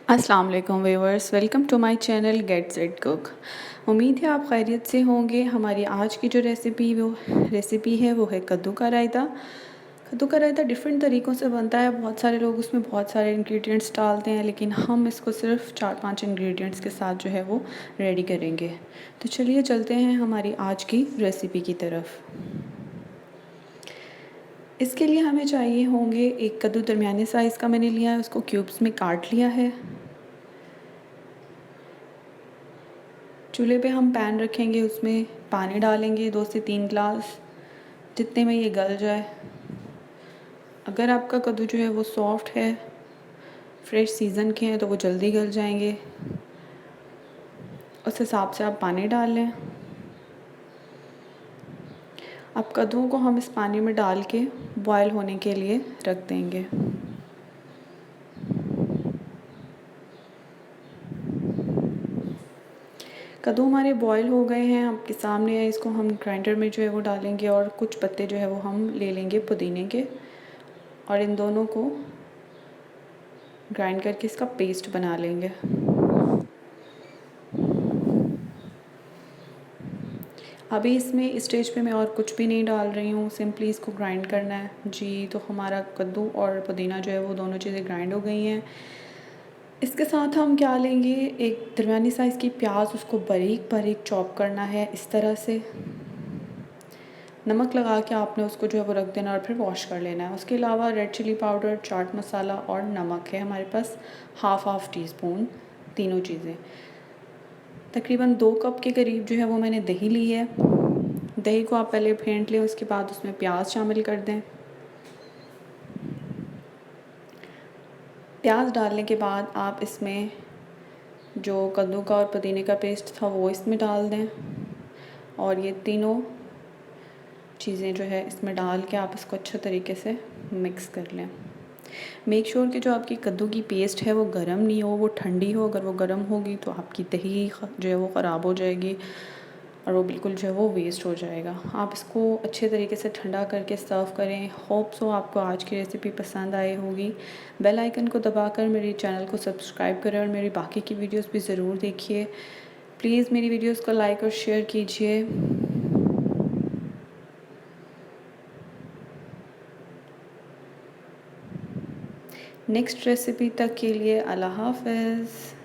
अस्सलाम वालेकुम viewers, welcome to my channel get set cook. उम्मीद है आप खैरियत से होंगे। हमारी आज की जो रेसिपी है वो है कद्दू का रायता। कद्दू का रायता डिफरेंट तरीक़ों से बनता है। बहुत सारे लोग उसमें बहुत सारे इंग्रेडिएंट्स डालते हैं, लेकिन हम इसको सिर्फ 4-5 इंग्रेडिएंट्स के साथ जो है वो रेडी करेंगे। तो चलिए चलते हैं हमारी आज की रेसिपी की तरफ। इसके लिए हमें चाहिए होंगे एक कद्दू दरमियाने साइज़ का मैंने लिया है, उसको क्यूब्स में काट लिया है। चूल्हे पे हम पैन रखेंगे, उसमें पानी डालेंगे 2 से 3 गिलास, जितने में ये गल जाए। अगर आपका कद्दू जो है वो सॉफ्ट है, फ्रेश सीज़न के हैं, तो वो जल्दी गल जाएंगे। उस हिसाब से आप पानी डाल लें। अब कद्दूओं को हम इस पानी में डाल के बॉयल होने के लिए रख देंगे। कद्दू हमारे बॉयल हो गए हैं, आपके सामने है। इसको हम ग्राइंडर में जो है वो डालेंगे और कुछ पत्ते जो है वो हम ले लेंगे पुदीने के, और इन दोनों को ग्राइंड करके इसका पेस्ट बना लेंगे। अभी इसमें इस स्टेज पे मैं और कुछ भी नहीं डाल रही हूँ, सिंपली इसको ग्राइंड करना है जी। तो हमारा कद्दू और पुदीना जो है वो दोनों चीज़ें ग्राइंड हो गई हैं। इसके साथ हम क्या लेंगे, एक दरमियानी साइज़ की प्याज, उसको बारीक बारीक चॉप करना है इस तरह से। नमक लगा के आपने उसको जो है वो रख देना और फिर वॉश कर लेना है। उसके अलावा red chilli powder, chaat masala और नमक है हमारे पास हाफ़ टी-स्पून, तीनों चीज़ें। तकरीबन 2 कप के करीब जो है वो मैंने दही ली है। दही को आप पहले फेंट लें, उसके बाद उसमें प्याज शामिल कर दें। प्याज डालने के बाद आप इसमें जो कद्दू का और पुदीने का पेस्ट था वो इसमें डाल दें, और ये तीनों चीज़ें जो है इसमें डाल के आप इसको अच्छे तरीके से मिक्स कर लें। मेक श्योर कि जो आपकी कद्दू की पेस्ट है वो गर्म नहीं हो, वो ठंडी हो। अगर वो गर्म होगी तो आपकी दही जो है वो ख़राब हो जाएगी और वो बिल्कुल जो है वो वेस्ट हो जाएगा। आप इसको अच्छे तरीके से ठंडा करके सर्व करें। होप सो आपको आज की रेसिपी पसंद आई होगी। बेल आइकन को दबाकर मेरे चैनल को सब्सक्राइब करें और मेरी बाकी की वीडियोस भी ज़रूर देखिए। प्लीज़ मेरी वीडियोस को लाइक और शेयर कीजिए। नेक्स्ट रेसिपी तक के लिए अल्लाह हाफ़िज़।